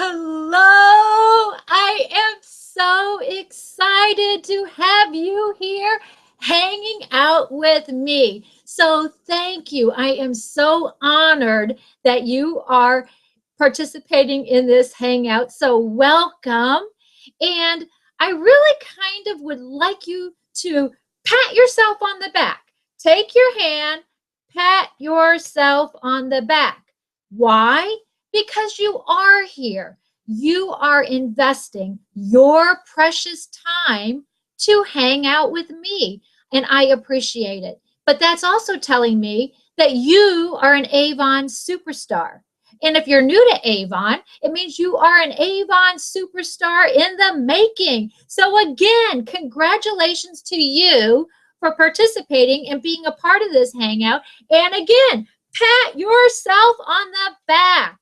Hello! I am so excited to have you here hanging out with me. So, thank you. I am so honored that you are participating in this hangout. So, welcome. And I really kind of would like you to pat yourself on the back. Take your hand, pat yourself on the back. Why? Because you are here. You are investing your precious time to hang out with me, and I appreciate it. But that's also telling me that you are an Avon superstar. And if you're new to Avon, it means you are an Avon superstar in the making. So, again, congratulations to you for participating and being a part of this hangout. And again, pat yourself on the back.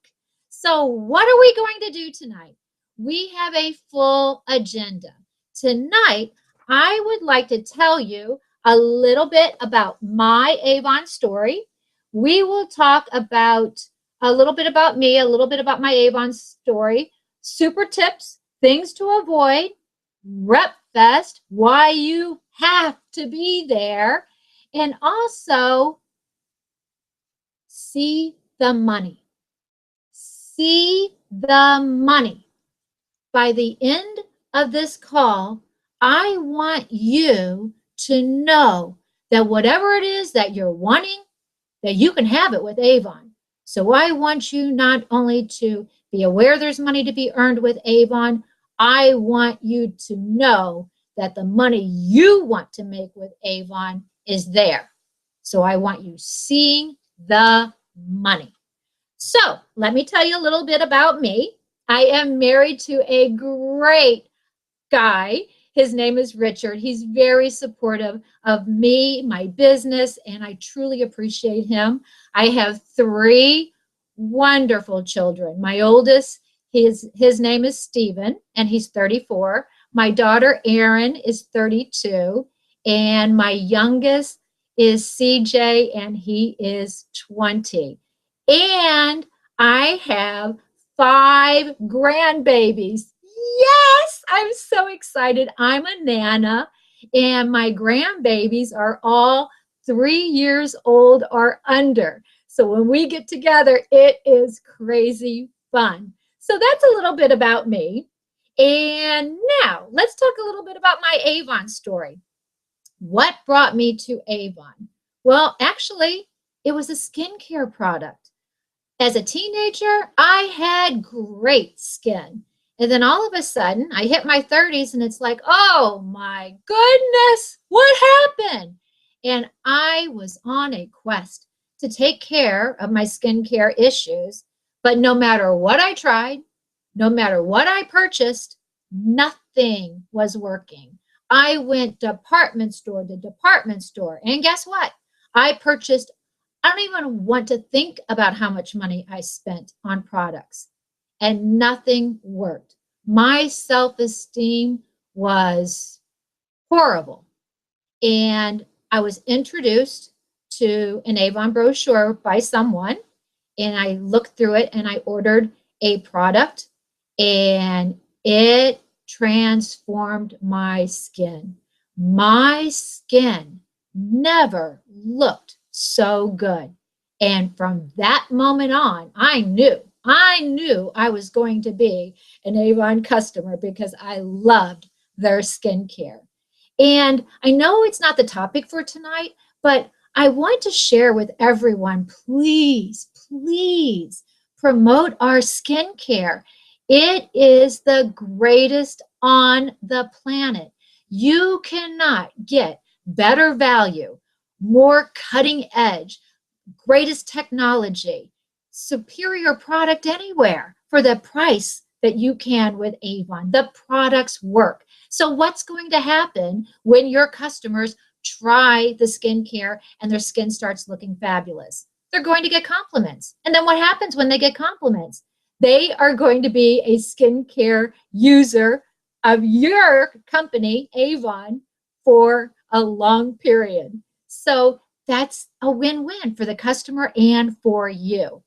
So, what are we going to do tonight? We have a full agenda. Tonight, I would like to tell you a little bit about my Avon story. We will talk about a little bit about me, a little bit about my Avon story, super tips, things to avoid, Rep Fest, why you have to be there, and also see the money. See the money. By the end of this call, I want you to know that whatever it is that you're wanting, that you can have it with Avon. So I want you not only to be aware there's money to be earned with Avon, I want you to know that the money you want to make with Avon is there. So I want you seeing the money. So let me tell you a little bit about me. I am married to a great guy. His name is Richard. He's very supportive of me, my business, and I truly appreciate him. I have three wonderful children. My oldest, his name is Stephen, and he's 34. My daughter, Erin, is 32. And my youngest is CJ, and he is 20. And I have 5 grandbabies. Yes, I'm so excited. I'm a Nana, and my grandbabies are all 3 years old or under. So when we get together, it is crazy fun. So that's a little bit about me. And now let's talk a little bit about my Avon story. What brought me to Avon? Well, actually, it was a skincare product. As a teenager, I had great skin. And then all of a sudden, I hit my 30s and it's like, oh my goodness, what happened? And I was on a quest to take care of my skincare issues. But no matter what I tried, no matter what I purchased, nothing was working. I went department store to department store. And guess what? I don't even want to think about how much money I spent on products, and nothing worked. My self-esteem was horrible. And I was introduced to an Avon brochure by someone, and I looked through it and I ordered a product, and it transformed my skin. My skin never looked so good. And from that moment on, I knew I was going to be an Avon customer because I loved their skincare. And I know it's not the topic for tonight, but I want to share with everyone, please, please promote our skincare. It is the greatest on the planet. You cannot get better value, more cutting edge, greatest technology, superior product anywhere for the price that you can with Avon. The products work. So what's going to happen when your customers try the skincare and their skin starts looking fabulous? They're going to get compliments. And then what happens when they get compliments? They are going to be a skincare user of your company, Avon, for a long period. So that's a win-win for the customer and for you.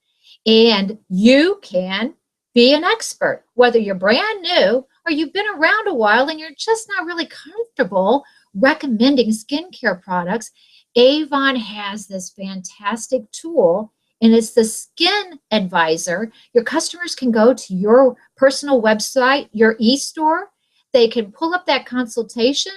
And you can be an expert, whether you're brand new or you've been around a while and you're just not really comfortable recommending skincare products. Avon has this fantastic tool, and it's the Skin Advisor. Your customers can go to your personal website, your e-store. They can pull up that consultation,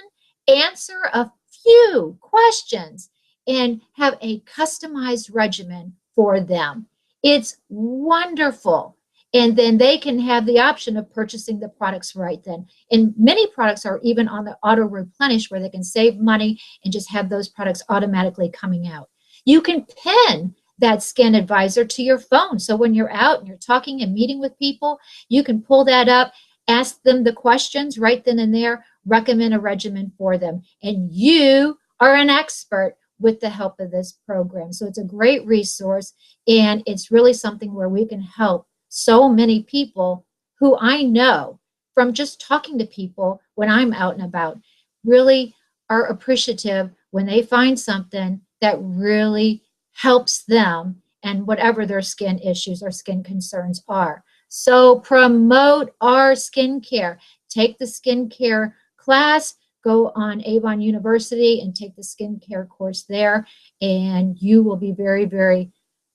answer a few questions, and have a customized regimen for them. It's wonderful. And then they can have the option of purchasing the products right then. And many products are even on the auto replenish where they can save money and just have those products automatically coming out. You can pin that Skin Advisor to your phone. So when you're out and you're talking and meeting with people, you can pull that up, ask them the questions right then and there, recommend a regimen for them. And you are an expert with the help of this program. So it's a great resource, and it's really something where we can help so many people who I know from just talking to people when I'm out and about really are appreciative when they find something that really helps them and whatever their skin issues or skin concerns are. So promote our skincare. Take the skincare class, go on Avon University and take the skincare course there, and you will be very, very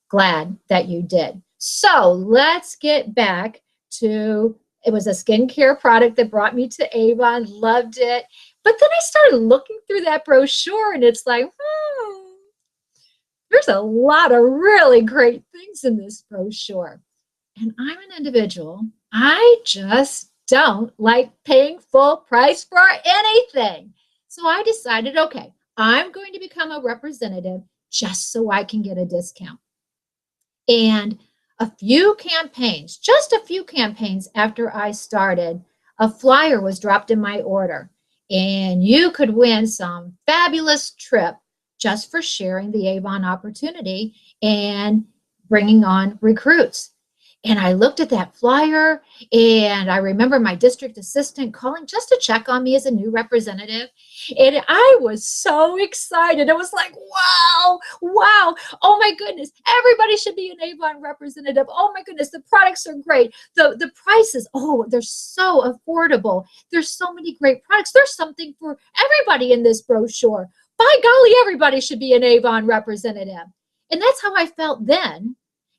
glad that you did. So let's get back to, it was a skincare product that brought me to Avon, loved it. But then I started looking through that brochure and it's like, there's a lot of really great things in this brochure. And I'm an individual, I just don't like paying full price for anything. So I decided, okay, I'm going to become a representative just so I can get a discount. And a few campaigns, just a few campaigns after I started, a flyer was dropped in my order. And you could win some fabulous trip just for sharing the Avon opportunity and bringing on recruits. And I looked at that flyer, and I remember my district assistant calling just to check on me as a new representative. And I was so excited. It was like, wow, wow. Oh my goodness, everybody should be an Avon representative. Oh my goodness, the products are great. The prices, oh, they're so affordable. There's so many great products. There's something for everybody in this brochure. By golly, everybody should be an Avon representative. And that's how I felt then.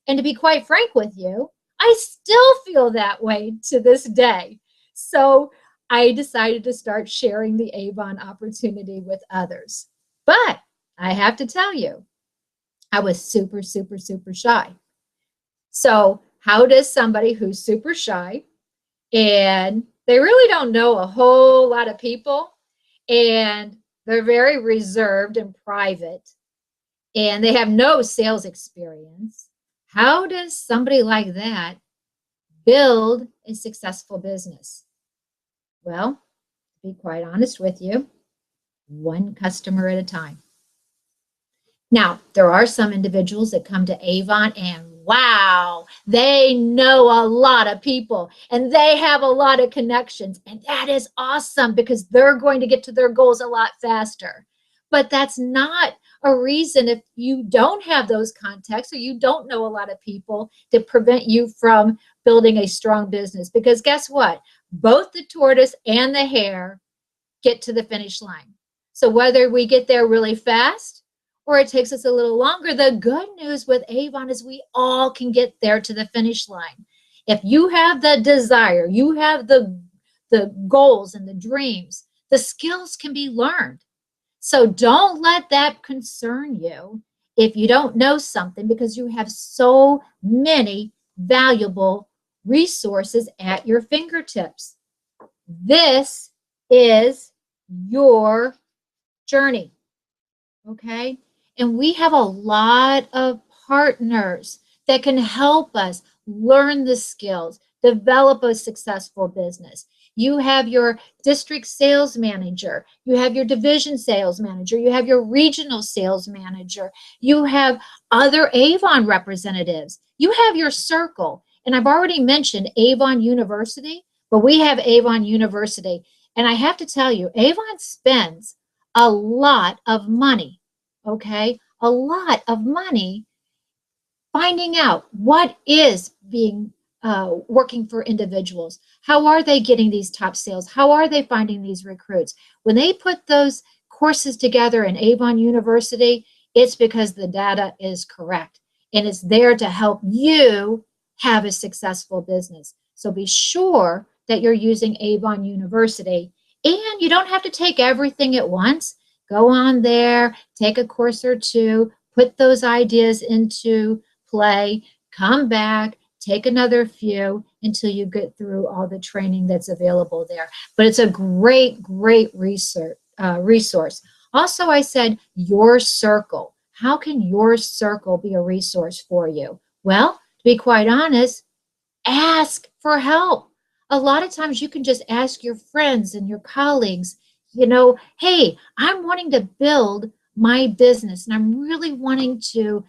And to be quite frank with you, I still feel that way to this day. So I decided to start sharing the Avon opportunity with others. But I have to tell you, I was super, super, super shy. So how does somebody who's super shy and they really don't know a whole lot of people and they're very reserved and private and they have no sales experience, how does somebody like that build a successful business? Well, to be quite honest with you, one customer at a time. Now, there are some individuals that come to Avon and wow, they know a lot of people and they have a lot of connections. And that is awesome because they're going to get to their goals a lot faster. But that's not a reason if you don't have those contacts or you don't know a lot of people to prevent you from building a strong business. Because guess what? Both the tortoise and the hare get to the finish line. So whether we get there really fast or it takes us a little longer, the good news with Avon is we all can get there to the finish line. If you have the desire, you have the goals and the dreams, the skills can be learned. So don't let that concern you if you don't know something, because you have so many valuable resources at your fingertips. This is your journey, okay? And we have a lot of partners that can help us learn the skills, develop a successful business. You have your district sales manager, you have your division sales manager, you have your regional sales manager, you have other Avon representatives, you have your circle. And I've already mentioned Avon University, but we have Avon University. And I have to tell you, Avon spends a lot of money, okay? A lot of money finding out what is being working for individuals? How are they getting these top sales? How are they finding these recruits? When they put those courses together in Avon University, it's because the data is correct and it's there to help you have a successful business. So be sure that you're using Avon University, and you don't have to take everything at once. Go on there, take a course or two, put those ideas into play, come back, take another few until you get through all the training that's available there. But it's a great, great resource. Also, I said your circle. How can your circle be a resource for you? Well, to be quite honest, ask for help. A lot of times you can just ask your friends and your colleagues, hey, I'm wanting to build my business and I'm really wanting to,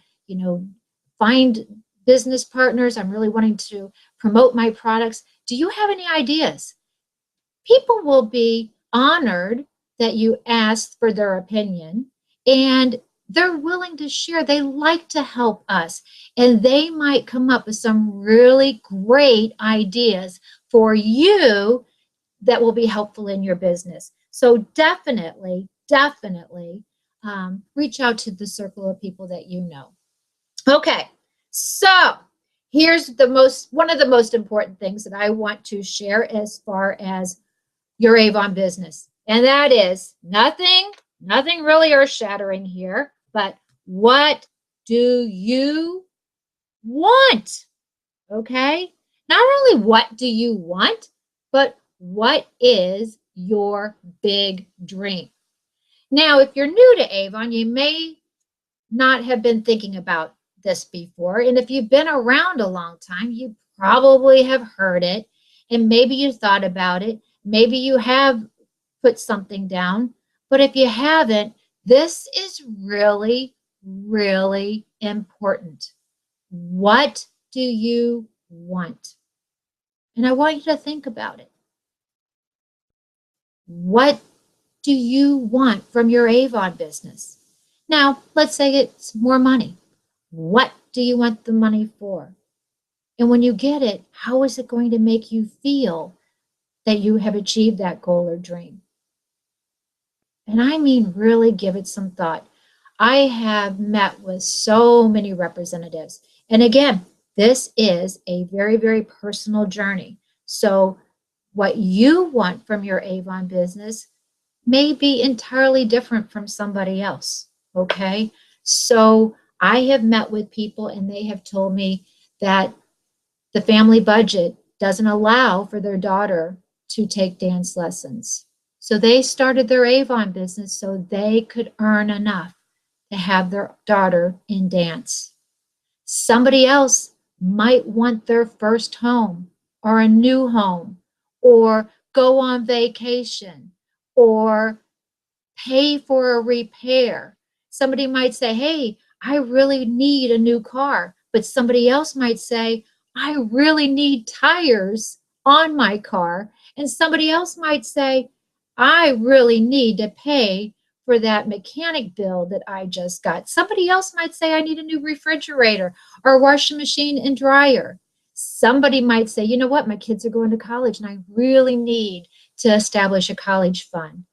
find business partners. I'm really wanting to promote my products. Do you have any ideas? People will be honored that you asked for their opinion, and they're willing to share. They like to help us, and they might come up with some really great ideas for you that will be helpful in your business. So definitely, definitely reach out to the circle of people that you know. Okay, so here's one of the most important things that I want to share as far as your Avon business. And that is nothing really earth-shattering here, but what do you want? Okay? Not only what do you want, but what is your big dream? Now, if you're new to Avon, you may not have been thinking about this before. And if you've been around a long time, you probably have heard it. And maybe you thought about it. Maybe you have put something down. But if you haven't, this is really, really important. What do you want? And I want you to think about it. What do you want from your Avon business? Now, let's say it's more money. What do you want the money for? And when you get it, how is it going to make you feel that you have achieved that goal or dream? And I mean, really give it some thought. I have met with so many representatives. And again, this is a very, very personal journey. So what you want from your Avon business may be entirely different from somebody else. Okay. So I have met with people and they have told me that the family budget doesn't allow for their daughter to take dance lessons. So they started their Avon business so they could earn enough to have their daughter in dance. Somebody else might want their first home or a new home or go on vacation or pay for a repair. Somebody might say, hey, I really need a new car. But somebody else might say, I really need tires on my car. And somebody else might say, I really need to pay for that mechanic bill that I just got. Somebody else might say, I need a new refrigerator or washing machine and dryer. Somebody might say, you know what, my kids are going to college and I really need to establish a college fund.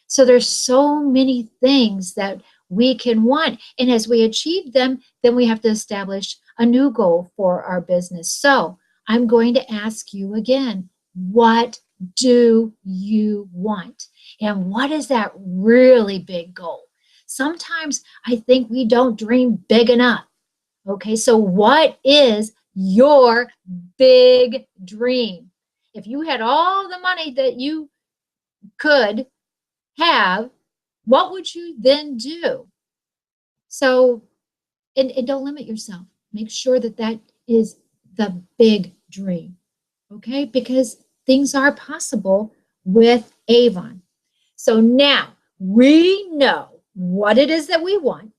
So there's so many things that we can want. And as we achieve them, then we have to establish a new goal for our business. So I'm going to ask you again, what do you want? And what is that really big goal? Sometimes I think we don't dream big enough. Okay, so what is your big dream? If you had all the money that you could have, what would you then do? So, and don't limit yourself. Make sure that that is the big dream, okay? Because things are possible with Avon. So now we know what it is that we want.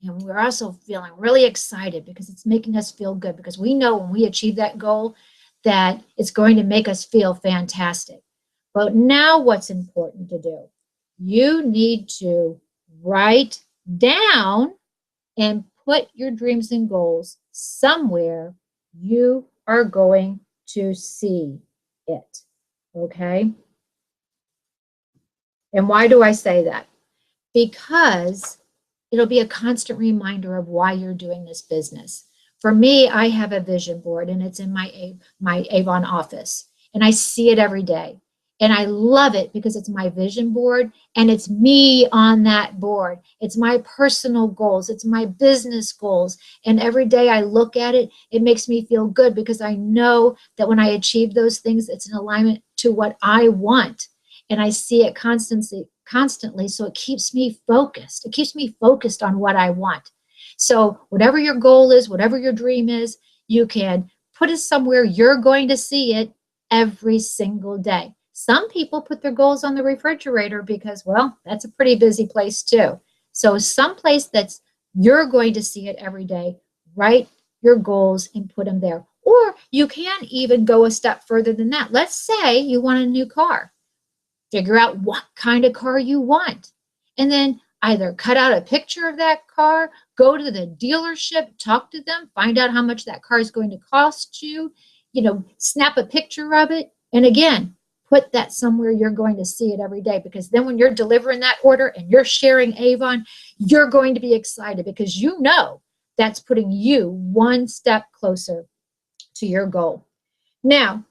And we're also feeling really excited because it's making us feel good because we know when we achieve that goal that it's going to make us feel fantastic. But now what's important to do? You need to write down and put your dreams and goals somewhere you are going to see it. Okay? And why do I say that? Because it'll be a constant reminder of why you're doing this business. For me, I have a vision board and it's in my Avon office and I see it every day. And I love it because it's my vision board and it's me on that board. It's my personal goals. It's my business goals. And every day I look at it, it makes me feel good because I know that when I achieve those things, it's in alignment to what I want. And I see it constantly, so it keeps me focused. It keeps me focused on what I want. So whatever your goal is, whatever your dream is, you can put it somewhere you're going to see it every single day. Some people put their goals on the refrigerator because, well, that's a pretty busy place too. So someplace that's you're going to see it every day, write your goals and put them there. Or you can even go a step further than that. Let's say you want a new car. Figure out what kind of car you want. And then either cut out a picture of that car, go to the dealership, talk to them, find out how much that car is going to cost you, snap a picture of it. And again, put that somewhere you're going to see it every day, because then when you're delivering that order and you're sharing Avon, you're going to be excited because you know that's putting you one step closer to your goal. Now,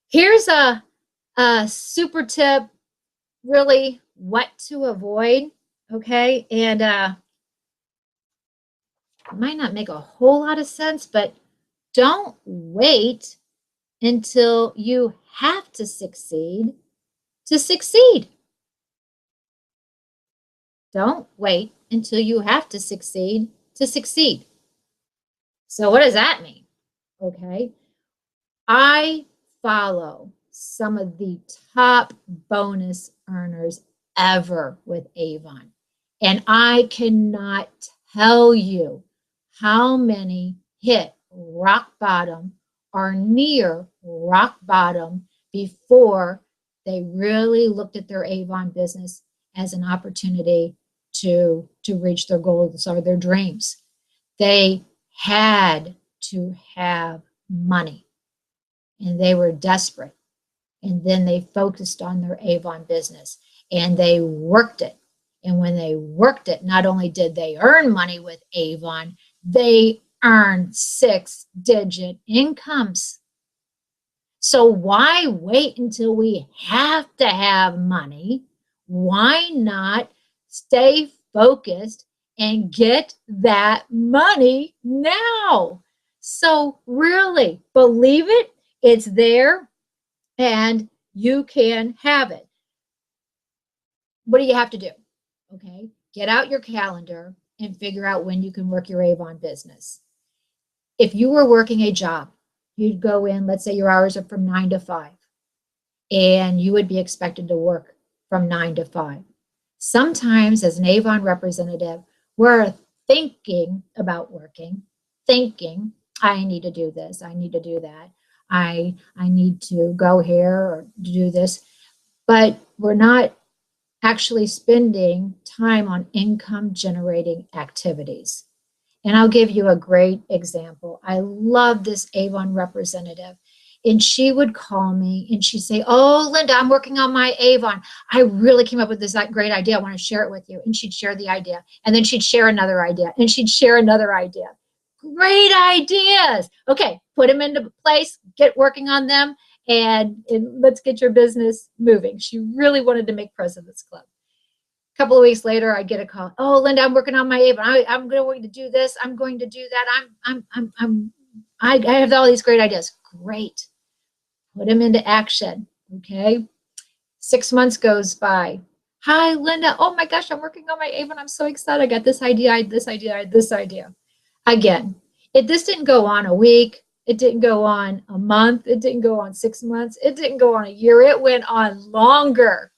here's a super tip, really what to avoid, okay? And it might not make a whole lot of sense, but don't wait until you have to succeed to succeed. Don't wait until you have to succeed to succeed. So what does that mean? Okay. I follow some of the top bonus earners ever with Avon. And I cannot tell you how many hit rock bottom or near rock bottom before they really looked at their Avon business as an opportunity to reach their goals or their dreams. They had to have money and they were desperate. And then they focused on their Avon business and they worked it. And when they worked it, not only did they earn money with Avon, they earned 6-digit incomes. So why wait until we have to have money? Why not stay focused and get that money now? So really, believe it, it's there and you can have it. What do you have to do? Okay, get out your calendar and figure out when you can work your Avon business. If you were working a job, you'd go in, let's say your hours are from 9 to 5, and you would be expected to work from 9 to 5. Sometimes as an Avon representative, we're thinking about working, thinking, I need to do this, I need to do that, I need to go here or do this, but we're not actually spending time on income generating activities. And I'll give you a great example. I love this Avon representative. And she would call me and she'd say, oh, Linda, I'm working on my Avon. I really came up with this great idea. I want to share it with you. And she'd share the idea. And then she'd share another idea. And she'd share another idea. Great ideas. Okay, put them into place, get working on them, and let's get your business moving. She really wanted to make President's Club. A couple of weeks later, I get a call. Oh, Linda, I'm working on my Avon. I'm going to do this. I'm going to do that. I have all these great ideas. Great. Put them into action. Okay. 6 months goes by. Hi, Linda. Oh my gosh, I'm working on my Avon. I'm so excited. I got this idea, this idea, this idea. Again, this didn't go on a week. It didn't go on a month. It didn't go on 6 months. It didn't go on a year. It went on longer.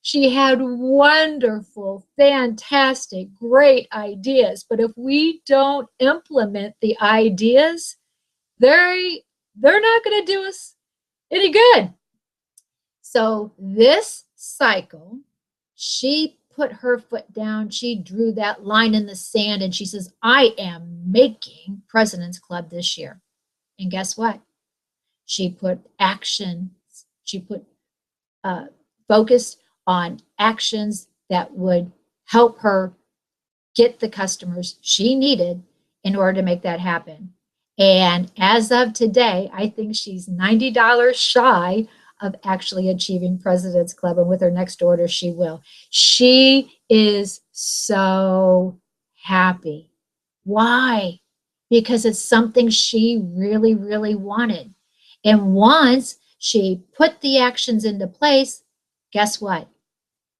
She had wonderful, fantastic, great ideas. But if we don't implement the ideas, they're not going to do us any good. So this cycle, she put her foot down. She drew that line in the sand and she says, I am making President's Club this year. And guess what? She put action, she put focused on actions that would help her get the customers she needed in order to make that happen. And as of today, I think she's $90 shy of actually achieving President's Club. And with her next order, she will. She is so happy. Why? Because it's something she really, really wanted. And once she put the actions into place, guess what?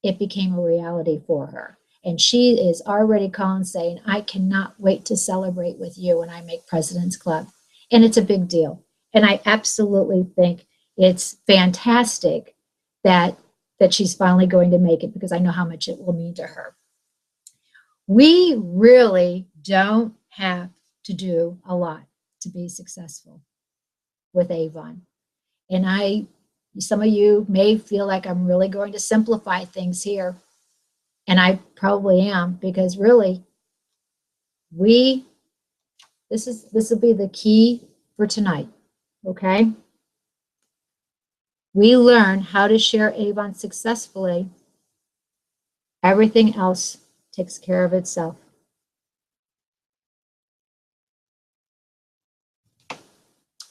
It became a reality for her. And she is already calling saying, I cannot wait to celebrate with you when I make President's Club. And it's a big deal. And I absolutely think it's fantastic that she's finally going to make it, because I know how much it will mean to her. We really don't have to do a lot to be successful with Avon. And some of you may feel like I'm really going to simplify things here. And I probably am, because really, this will be the key for tonight, okay? We learn how to share Avon successfully. Everything else takes care of itself.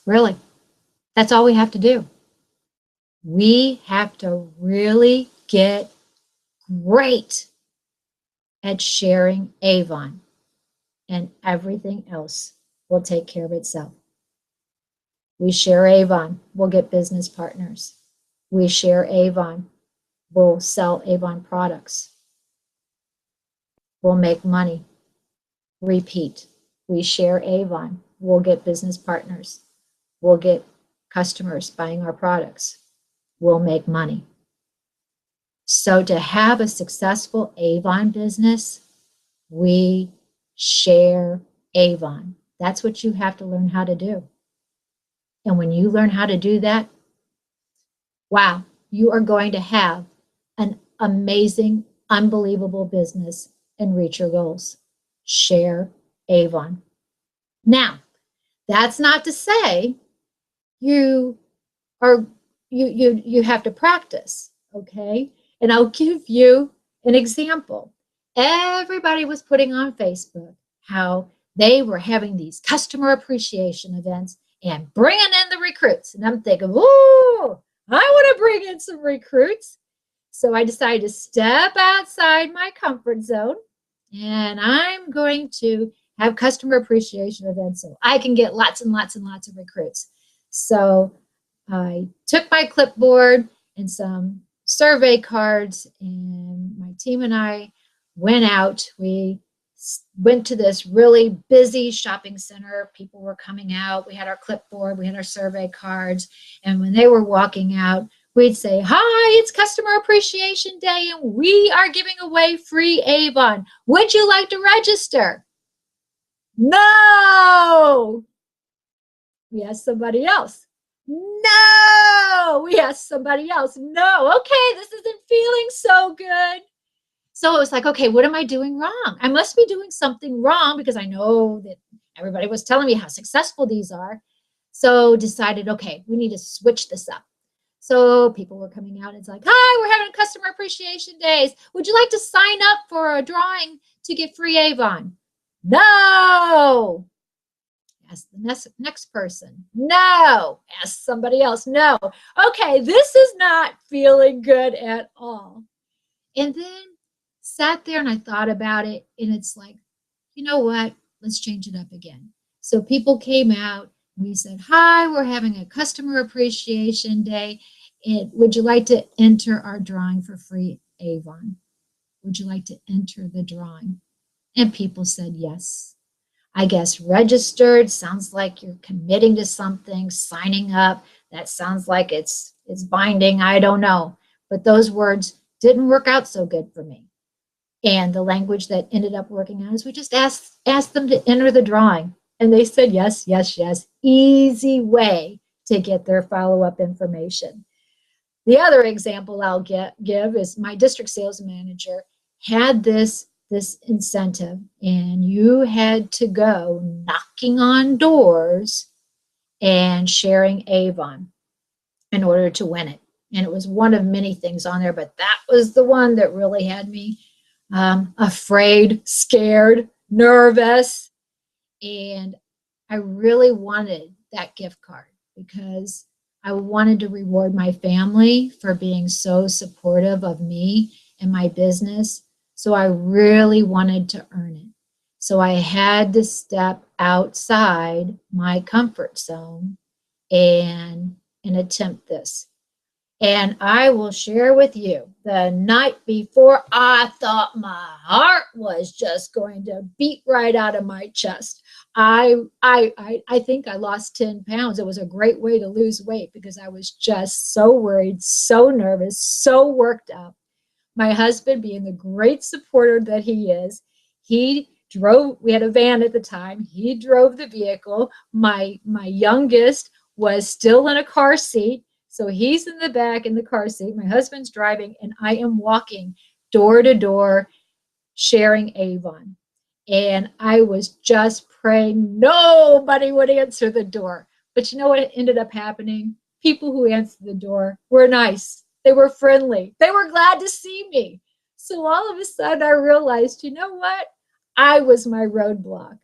Really, that's all we have to do. We have to really get great at sharing Avon, and everything else will take care of itself. We share Avon, we'll get business partners. We share Avon, we'll sell Avon products. We'll make money. Repeat. We share Avon, we'll get business partners. We'll get customers buying our products. We'll make money. So to have a successful Avon business, we share Avon. That's what you have to learn how to do. And when you learn how to do that, wow, you are going to have an amazing, unbelievable business and reach your goals. Share Avon. Now, that's not to say you have to practice, okay? And I'll give you an example. Everybody was putting on Facebook how they were having these customer appreciation events and bringing in the recruits. And I'm thinking, ooh, I want to bring in some recruits. So I decided to step outside my comfort zone, and I'm going to have customer appreciation events so I can get lots and lots and lots of recruits. So I took my clipboard and some survey cards, and my team and I went out. We went to this really busy shopping center. People were coming out. We had our clipboard, we had our survey cards, and when they were walking out, we'd say, hi, it's Customer Appreciation Day, and we are giving away free Avon. Would you like to register? No! We asked somebody else. No! We asked somebody else. No. Okay, this isn't feeling so good. So it was like, okay, what am I doing wrong? I must be doing something wrong, because I know that everybody was telling me how successful these are. So decided, okay, we need to switch this up. So people were coming out. It's like, hi, we're having Customer Appreciation Days. Would you like to sign up for a drawing to get free Avon? No. Ask the next person. No. Ask somebody else. No. Okay, this is not feeling good at all. And then sat there and I thought about it, and it's like, you know what? Let's change it up again. So people came out. We said, hi, we're having a Customer Appreciation Day. And would you like to enter our drawing for free Avon? Would you like to enter the drawing? And people said yes. I guess registered sounds like you're committing to something, signing up. That sounds like it's binding. I don't know. But those words didn't work out so good for me. And the language that ended up working out is we just asked them to enter the drawing. And they said yes, yes, yes. Easy way to get their follow-up information. The other example I'll give is my district sales manager had this incentive, and you had to go knocking on doors and sharing Avon in order to win it. And it was one of many things on there, but that was the one that really had me afraid, scared, nervous. And I really wanted that gift card because I wanted to reward my family for being so supportive of me and my business. So I really wanted to earn it. So I had to step outside my comfort zone and attempt this. And I will share with you the night before, I thought my heart was just going to beat right out of my chest. I think I lost 10 pounds. It was a great way to lose weight because I was just so worried, so nervous, so worked up. My husband, being the great supporter that he is, he drove. We had a van at the time. He drove the vehicle. My youngest was still in a car seat, so he's in the back in the car seat. My husband's driving, and I am walking door to door sharing Avon. And I was just praying nobody would answer the door. But you know what ended up happening? People who answered the door were nice. They were friendly. They were glad to see me. So all of a sudden I realized, you know what? I was my roadblock.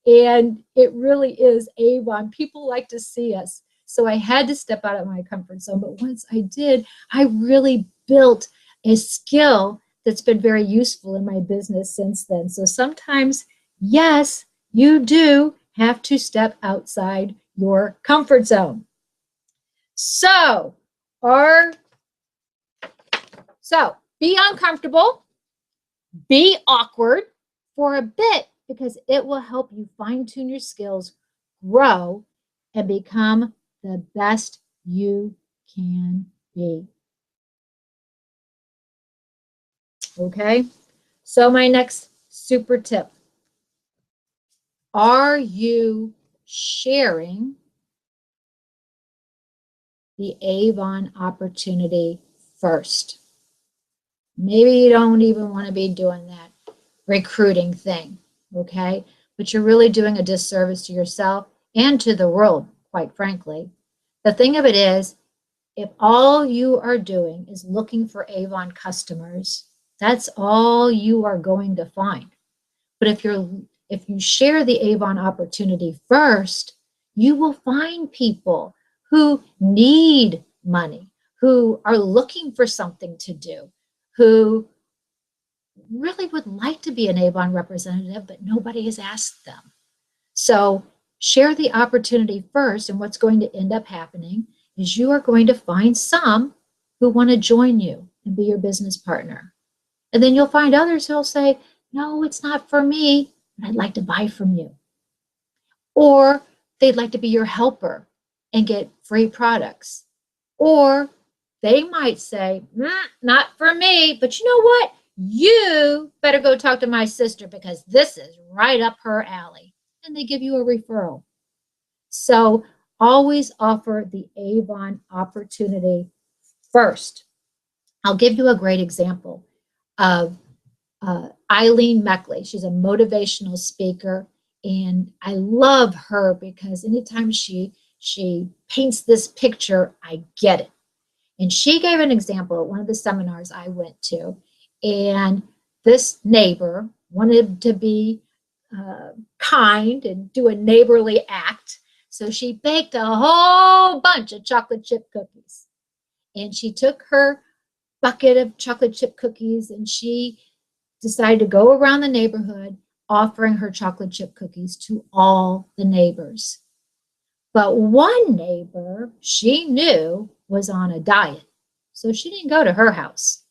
And it really is Avon. People like to see us. So I had to step out of my comfort zone. But once I did, I really built a skill that's been very useful in my business since then. So sometimes, yes, you do have to step outside your comfort zone. So be uncomfortable, be awkward for a bit because it will help you fine-tune your skills, grow, and become the best you can be. Okay? So my next super tip. Are you sharing the Avon opportunity first? Maybe you don't even want to be doing that recruiting thing, okay? But you're really doing a disservice to yourself and to the world, quite frankly. The thing of it is, if all you are doing is looking for Avon customers, that's all you are going to find. But if you share the Avon opportunity first, you will find people who need money, who are looking for something to do, who really would like to be an Avon representative, but nobody has asked them. So share the opportunity first, and what's going to end up happening is you are going to find some who want to join you and be your business partner. And then you'll find others who'll say, no, it's not for me, but I'd like to buy from you. Or they'd like to be your helper and get free products. Or they might say, not for me, but you know what? You better go talk to my sister because this is right up her alley. And they give you a referral. So always offer the Avon opportunity first. I'll give you a great example of Eileen Meckley. She's a motivational speaker, and I love her because anytime she paints this picture, I get it. And she gave an example at one of the seminars I went to, and this neighbor wanted to be kind and do a neighborly act. So she baked a whole bunch of chocolate chip cookies. And she took her bucket of chocolate chip cookies and she decided to go around the neighborhood offering her chocolate chip cookies to all the neighbors. But one neighbor she knew was on a diet, so she didn't go to her house.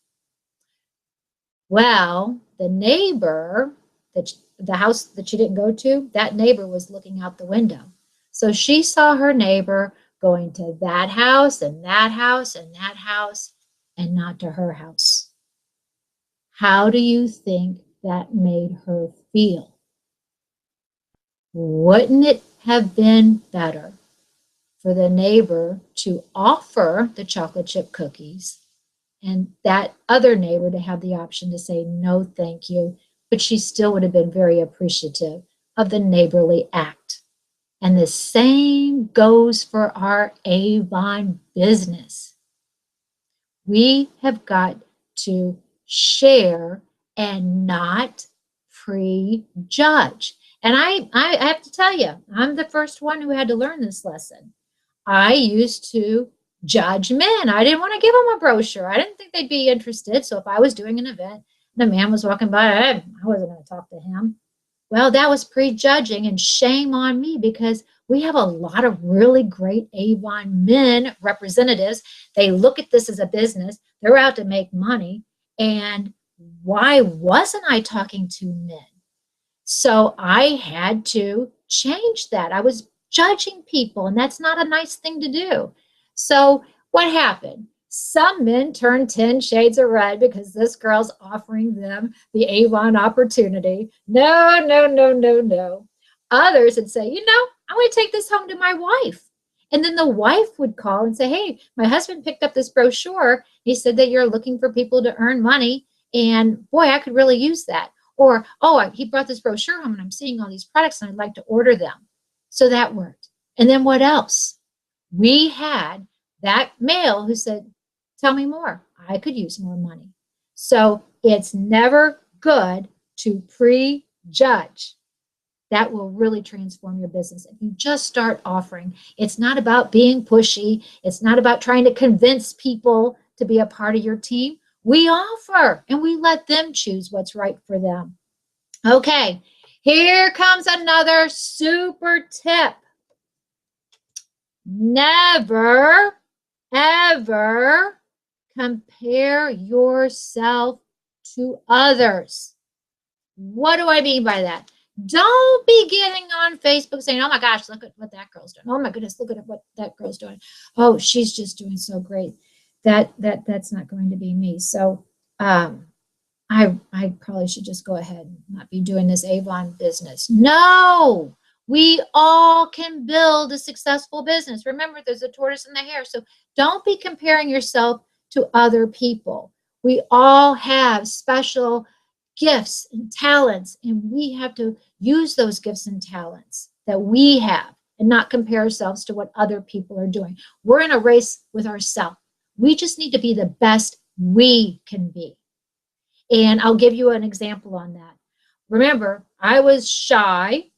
Well, the neighbor, the house that she didn't go to, that neighbor was looking out the window. So she saw her neighbor going to that house and that house and that house and not to her house. How do you think that made her feel? Wouldn't it have been better for the neighbor to offer the chocolate chip cookies and that other neighbor to have the option to say, no, thank you, but she still would have been very appreciative of the neighborly act. And the same goes for our Avon business. We have got to share and not prejudge. And I have to tell you, I'm the first one who had to learn this lesson. I used to judge men. I didn't want to give them a brochure. I didn't think they'd be interested. So if I was doing an event and a man was walking by, I wasn't going to talk to him. Well, that was prejudging, and shame on me, because we have a lot of really great Avon men representatives. They look at this as a business. They're out to make money. And why wasn't I talking to men? So I had to change that. I was judging people, and that's not a nice thing to do. So what happened? Some men turned 10 shades of red because this girl's offering them the Avon opportunity. No, no, no, no, no. Others would say, I'm going to take this home to my wife. And then the wife would call and say, hey, my husband picked up this brochure. He said that you're looking for people to earn money. And boy, I could really use that. Or, oh, he brought this brochure home and I'm seeing all these products and I'd like to order them. So that worked. And then what else? We had that male who said, tell me more. I could use more money. So it's never good to prejudge. That will really transform your business. If you just start offering, it's not about being pushy. It's not about trying to convince people to be a part of your team. We offer and we let them choose what's right for them. Okay, here comes another super tip. Never, ever compare yourself to others. What do I mean by that? Don't be getting on Facebook saying, oh my gosh, look at what that girl's doing. Oh my goodness, look at what that girl's doing. Oh, she's just doing so great. That's not going to be me. So I probably should just go ahead and not be doing this Avon business. No, we all can build a successful business. Remember, there's a tortoise and the hare. So don't be comparing yourself to other people. We all have special gifts and talents, and we have to use those gifts and talents that we have and not compare ourselves to what other people are doing. We're in a race with ourselves. We just need to be the best we can be. And I'll give you an example on that. Remember, I was shy,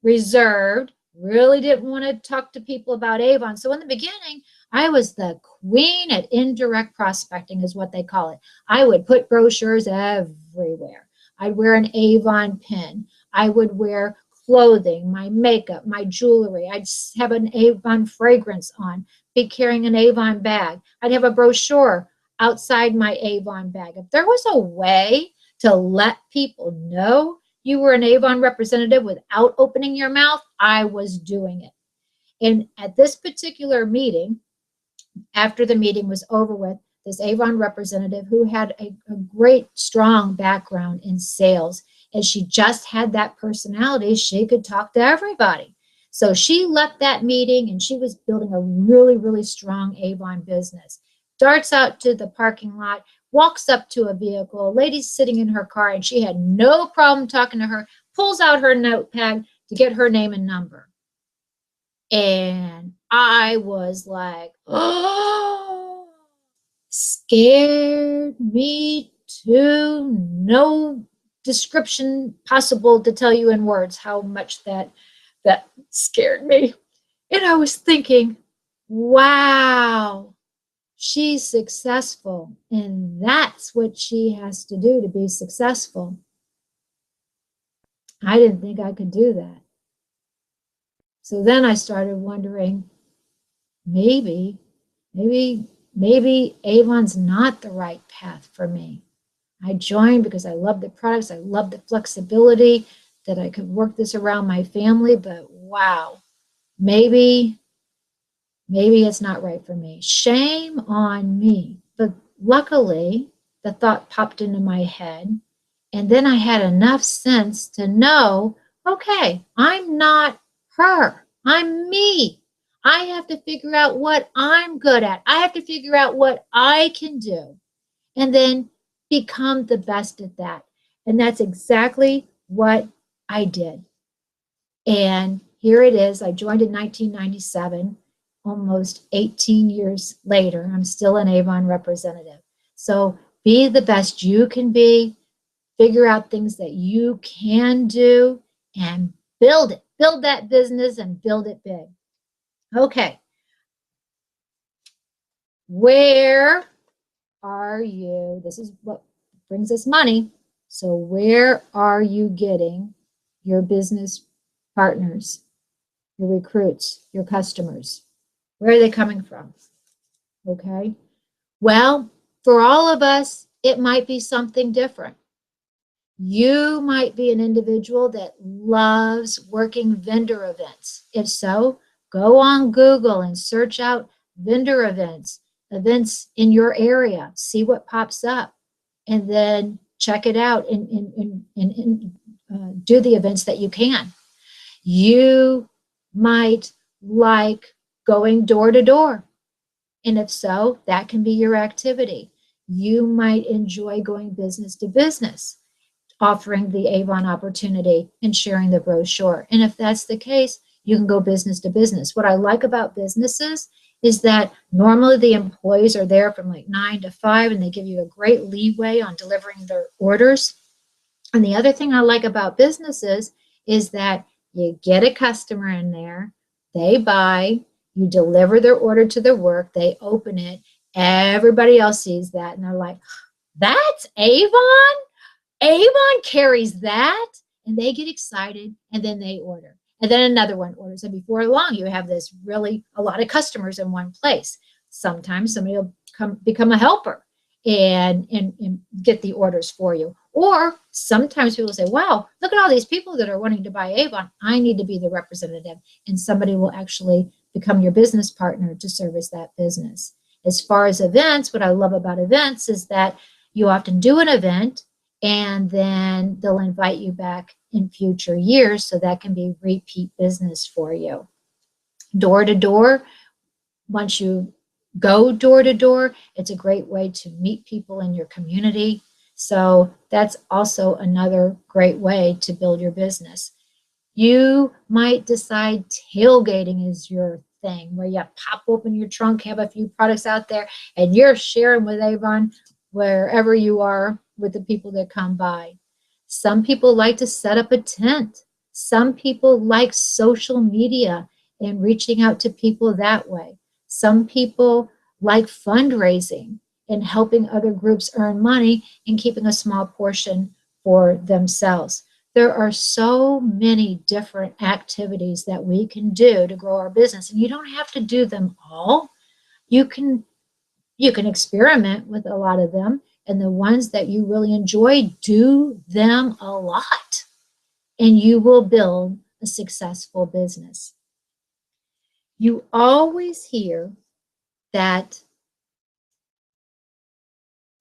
reserved, really didn't want to talk to people about Avon. So in the beginning, I was the queen at indirect prospecting, is what they call it. I would put brochures everywhere. I'd wear an Avon pin. I would wear clothing, my makeup, my jewelry. I'd have an Avon fragrance on, be carrying an Avon bag. I'd have a brochure outside my Avon bag. If there was a way to let people know you were an Avon representative without opening your mouth, I was doing it. And at this particular meeting, after the meeting was over with, this Avon representative who had a great, strong background in sales, and she just had that personality, she could talk to everybody. So she left that meeting and she was building a really, really strong Avon business. Darts out to the parking lot, walks up to a vehicle, a lady's sitting in her car, and she had no problem talking to her, pulls out her notepad to get her name and number. And I was like, oh, scared me to no description possible to tell you in words how much that scared me. And I was thinking, wow, she's successful, and that's what she has to do to be successful. I didn't think I could do that. So then I started wondering, maybe Avon's not the right path for me. I joined because I love the products. I love the flexibility that I could work this around my family, but wow, maybe it's not right for me. Shame on me. But luckily, the thought popped into my head, and then I had enough sense to know, okay, I'm not her. I'm me. I have to figure out what I'm good at. I have to figure out what I can do, and then become the best at that. And that's exactly what I did. And here it is. I joined in 1997, almost 18 years later. I'm still an Avon representative. So be the best you can be, figure out things that you can do, and build it. Build that business and build it big. Okay. Where are you? This is what brings us money. So where are you getting your business partners, your recruits, your customers? Where are they coming from? Okay. Well, for all of us, it might be something different. You might be an individual that loves working vendor events. If so, go on Google and search out vendor events, events in your area, see what pops up, and then check it out and do the events that you can. You might like going door to door. And if so, that can be your activity. You might enjoy going business to business, offering the Avon opportunity and sharing the brochure. And if that's the case, you can go business to business. What I like about businesses is that normally the employees are there from like 9 to 5 and they give you a great leeway on delivering their orders. And the other thing I like about businesses is that you get a customer in there, they buy, you deliver their order to their work, they open it, everybody else sees that and they're like, that's Avon? Avon carries that, and they get excited, and then they order. And then another one orders. And before long, you have this really a lot of customers in one place. Sometimes somebody will become a helper and get the orders for you. Or sometimes people say, wow, look at all these people that are wanting to buy Avon. I need to be the representative. And somebody will actually become your business partner to service that business. As far as events, what I love about events is that you often do an event and then they'll invite you back in future years, so that can be repeat business for you. Door to door, once you go door to door, it's a great way to meet people in your community. So that's also another great way to build your business. You might decide tailgating is your thing, where you pop open your trunk, have a few products out there, and you're sharing with Avon wherever you are with the people that come by. Some people like to set up a tent. Some people like social media and reaching out to people that way. Some people like fundraising and helping other groups earn money and keeping a small portion for themselves. There are so many different activities that we can do to grow our business, and you don't have to do them all. You can experiment with a lot of them, and the ones that you really enjoy, do them a lot, and you will build a successful business. You always hear that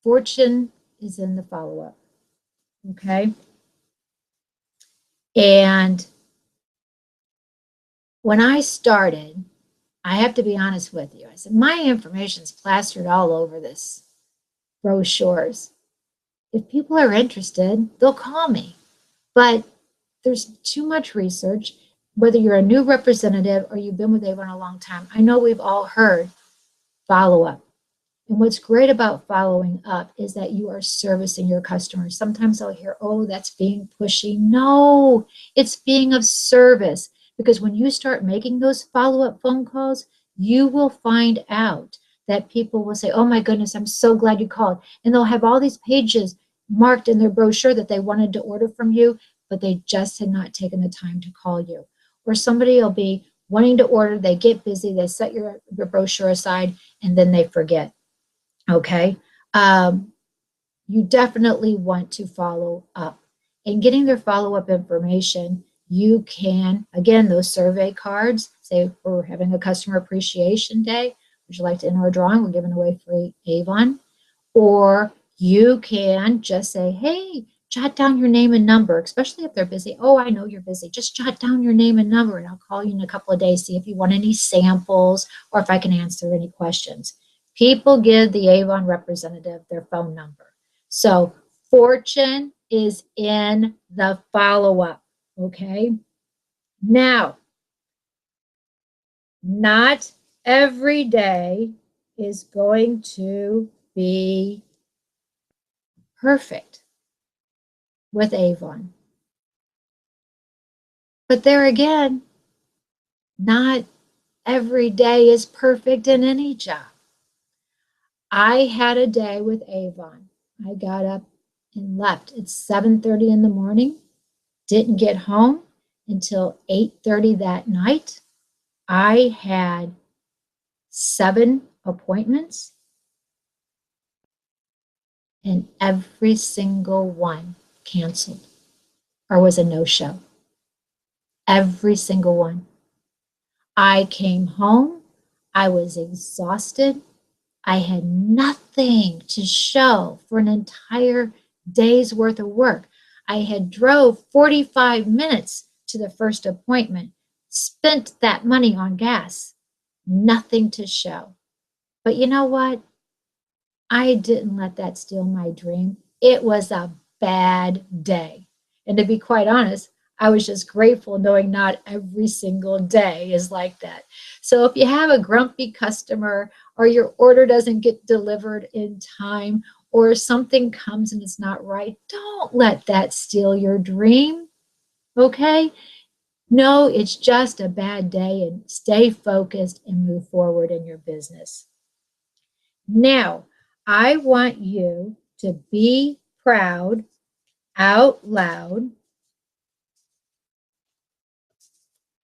fortune is in the follow-up, okay? And when I started, I have to be honest with you. I said, my information's plastered all over this brochures. If people are interested, they'll call me. But there's too much research, whether you're a new representative or you've been with Avon a long time. I know we've all heard follow-up. And what's great about following up is that you are servicing your customers. Sometimes I'll hear, oh, that's being pushy. No, it's being of service. Because when you start making those follow-up phone calls, you will find out that people will say, oh my goodness, I'm so glad you called. And they'll have all these pages marked in their brochure that they wanted to order from you, but they just had not taken the time to call you. Or somebody will be wanting to order, they get busy, they set your brochure aside, and then they forget. Okay, you definitely want to follow up. And getting their follow-up information, you can, again, those survey cards, say we're having a customer appreciation day, would you like to enter a drawing? We're giving away free Avon. Or you can just say, hey, jot down your name and number, especially if they're busy. Oh, I know you're busy. Just jot down your name and number, and I'll call you in a couple of days, see if you want any samples or if I can answer any questions. People give the Avon representative their phone number. So fortune is in the follow-up, okay? Now, Not every day is going to be perfect with Avon. But there again, not every day is perfect in any job. I had a day with Avon. I got up and left at 7:30 in the morning, didn't get home until 8:30 that night. I had 7 appointments, and every single one canceled or was a no-show. Every single one. I came home. I was exhausted. I had nothing to show for an entire day's worth of work. I had drove 45 minutes to the first appointment, spent that money on gas, nothing to show. But you know what? I didn't let that steal my dream. It was a bad day. And to be quite honest, I was just grateful knowing not every single day is like that. So if you have a grumpy customer or your order doesn't get delivered in time or something comes and it's not right, don't let that steal your dream. Okay? No, it's just a bad day and stay focused and move forward in your business. Now, I want you to be proud out loud.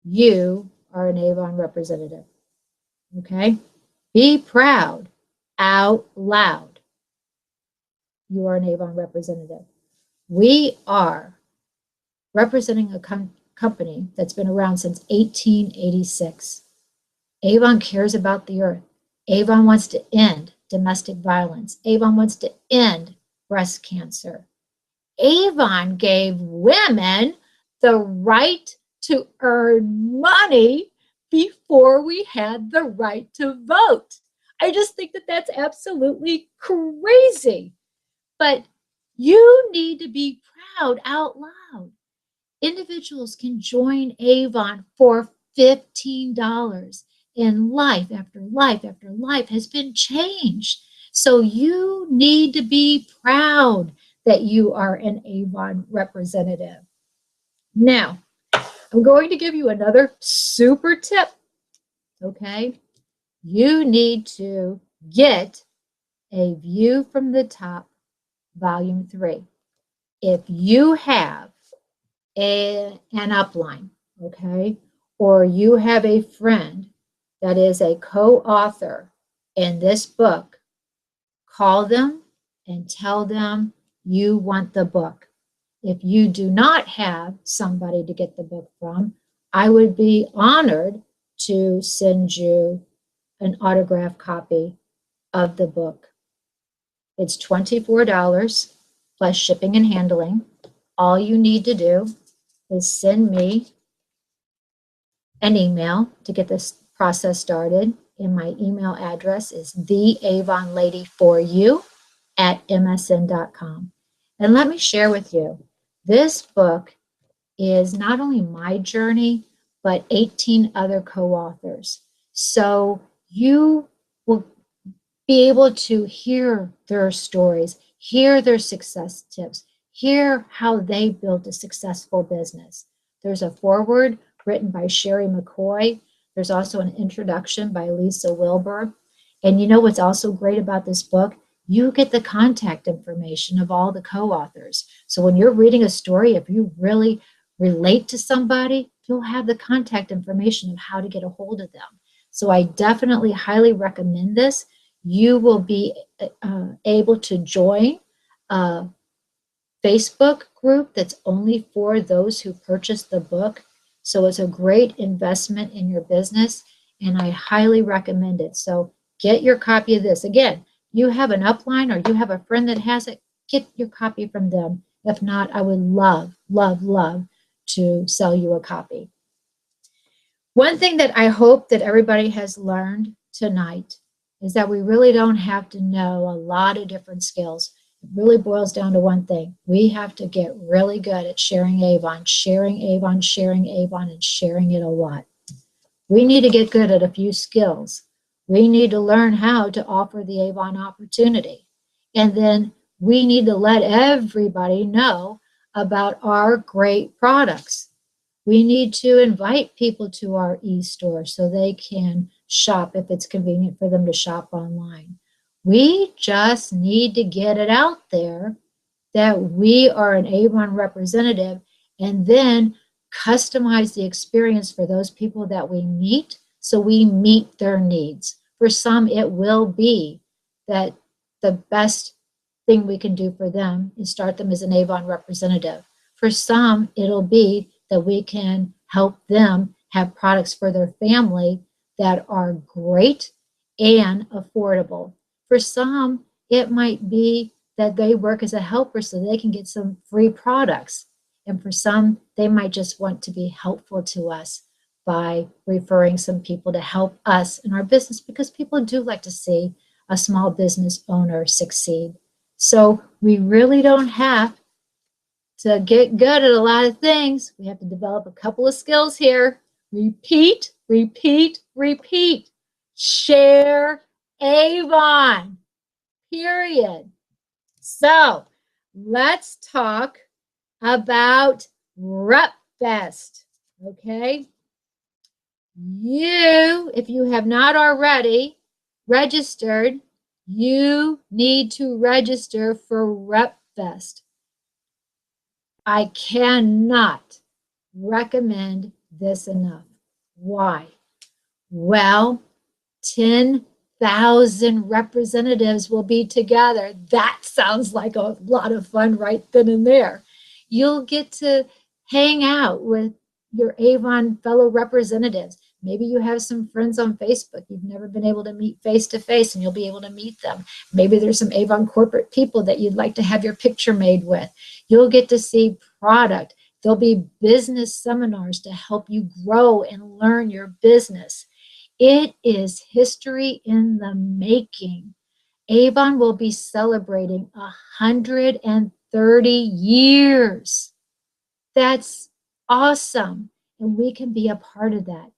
You are an Avon representative. Okay? Be proud out loud. You are an Avon representative. We are representing a company that's been around since 1886. Avon cares about the earth. Avon wants to end domestic violence. Avon wants to end breast cancer. Avon gave women the right to earn money before we had the right to vote. I just think that that's absolutely crazy. But you need to be proud out loud. Individuals can join Avon for $15, and life after life after life has been changed. So you need to be proud that you are an Avon representative. Now, I'm going to give you another super tip, okay? You need to get a View from the Top, Volume 3. If you have an upline, okay, or you have a friend that is a co-author in this book, call them and tell them you want the book. If you do not have somebody to get the book from, I would be honored to send you an autographed copy of the book. It's $24 plus shipping and handling. All you need to do is send me an email to get this process started. And my email address is theavonlady4you@msn.com. And let me share with you, this book is not only my journey, but 18 other co-authors. So you will be able to hear their stories, hear their success tips, hear how they built a successful business. There's a foreword written by Sherry McCoy. There's also an introduction by Lisa Wilbur. And you know what's also great about this book? You get the contact information of all the co-authors. So when you're reading a story, if you really relate to somebody, you'll have the contact information of how to get a hold of them. So I definitely highly recommend this. You will be able to join a Facebook group that's only for those who purchase the book. So it's a great investment in your business, and I highly recommend it. So get your copy of this. Again, you have an upline or you have a friend that has it, get your copy from them. If not, I would love, love, love to sell you a copy. One thing that I hope that everybody has learned tonight is that we really don't have to know a lot of different skills. It really boils down to one thing. We have to get really good at sharing Avon, sharing Avon, sharing Avon, and sharing it a lot. We need to get good at a few skills. We need to learn how to offer the Avon opportunity. And then we need to let everybody know about our great products. We need to invite people to our e-store so they can shop if it's convenient for them to shop online. We just need to get it out there that we are an Avon representative, and then customize the experience for those people that we meet so we meet their needs. For some, it will be that the best thing we can do for them is start them as an Avon representative. For some, it'll be that we can help them have products for their family that are great and affordable. For some, it might be that they work as a helper so they can get some free products. And for some, they might just want to be helpful to us by referring some people to help us in our business, because people do like to see a small business owner succeed. So we really don't have to get good at a lot of things. We have to develop a couple of skills here. Repeat, repeat, repeat. Share Avon, period. So let's talk about RepFest, okay? You, if you have not already registered, you need to register for RepFest. I cannot recommend this enough. Why? Well, 10,000 representatives will be together. That sounds like a lot of fun right then and there. You'll get to hang out with your Avon fellow representatives. Maybe you have some friends on Facebook you've never been able to meet face to face, and you'll be able to meet them. Maybe there's some Avon corporate people that you'd like to have your picture made with. You'll get to see product. There'll be business seminars to help you grow and learn your business. It is history in the making. Avon will be celebrating 130 years. That's awesome, and we can be a part of that.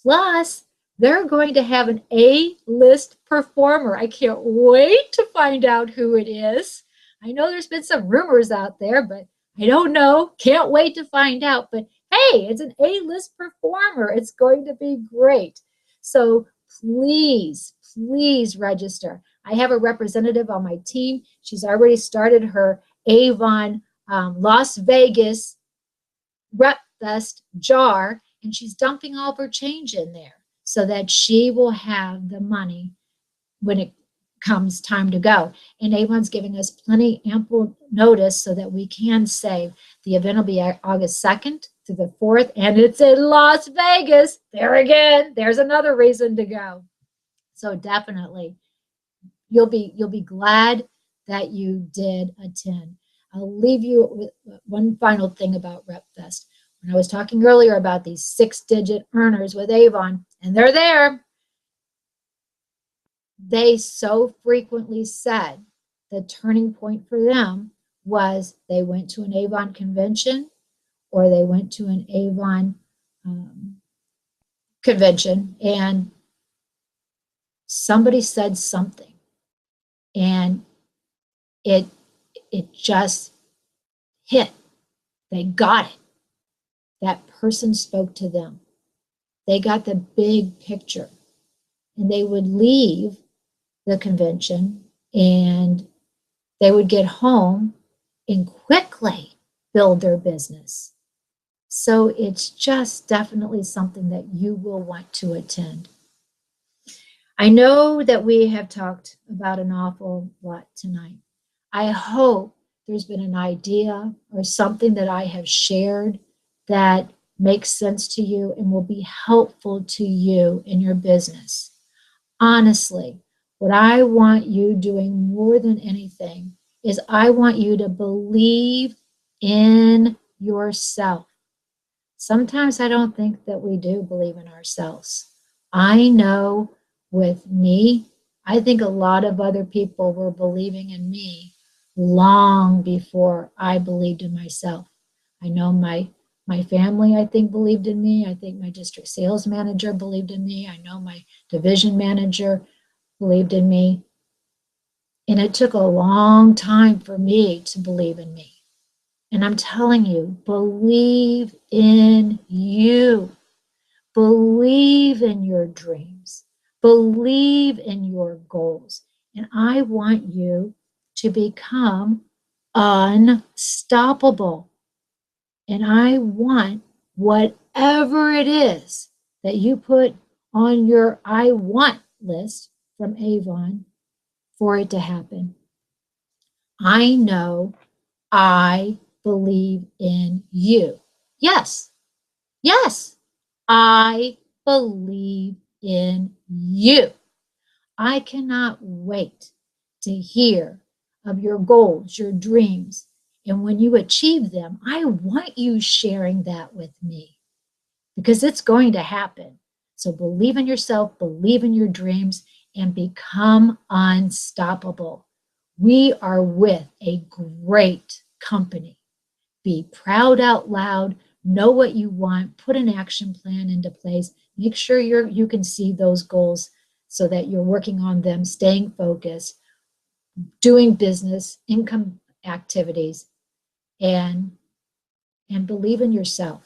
Plus, they're going to have an A-list performer. I can't wait to find out who it is. I know there's been some rumors out there, but I don't know. Can't wait to find out. But hey, it's an A-list performer. It's going to be great. So please, please register. I have a representative on my team. She's already started her Avon Las Vegas RepFest jar, and she's dumping all of her change in there so that she will have the money when it comes time to go. And Avon's giving us plenty ample notice so that we can save. The event will be August 2nd to the 4th, and it's in Las Vegas. There again, there's another reason to go. So definitely, you'll be glad that you did attend. I'll leave you with one final thing about RepFest. When I was talking earlier about these 6-digit earners with Avon, and they're there, they so frequently said the turning point for them was they went to an Avon convention, or they went to an Avon convention, and somebody said something, and it just hit. They got it. That person spoke to them. They got the big picture, and they would leave the convention and they would get home and quickly build their business. So it's just definitely something that you will want to attend. I know that we have talked about an awful lot tonight. I hope there's been an idea or something that I have shared that makes sense to you and will be helpful to you in your business. Honestly, what I want you doing more than anything is I want you to believe in yourself. Sometimes I don't think that we do believe in ourselves. I know with me, I think a lot of other people were believing in me long before I believed in myself. I know my My family, I think, believed in me. I think my district sales manager believed in me. I know my division manager believed in me. And it took a long time for me to believe in me. And I'm telling you, believe in you. Believe in your dreams. Believe in your goals. And I want you to become unstoppable. And I want whatever it is that you put on your I want list from Avon for it to happen. I know I believe in you. Yes, yes, I believe in you. I cannot wait to hear of your goals, your dreams. And when you achieve them, I want you sharing that with me because it's going to happen. So believe in yourself, believe in your dreams, and become unstoppable. We are with a great company. Be proud out loud, know what you want, put an action plan into place, make sure you can see those goals so that you're working on them, staying focused, doing business, income activities, and believe in yourself.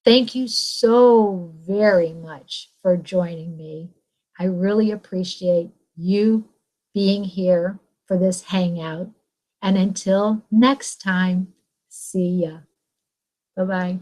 Thank you so very much for joining me. I really appreciate you being here for this hangout. And until next time, see ya. Bye-bye.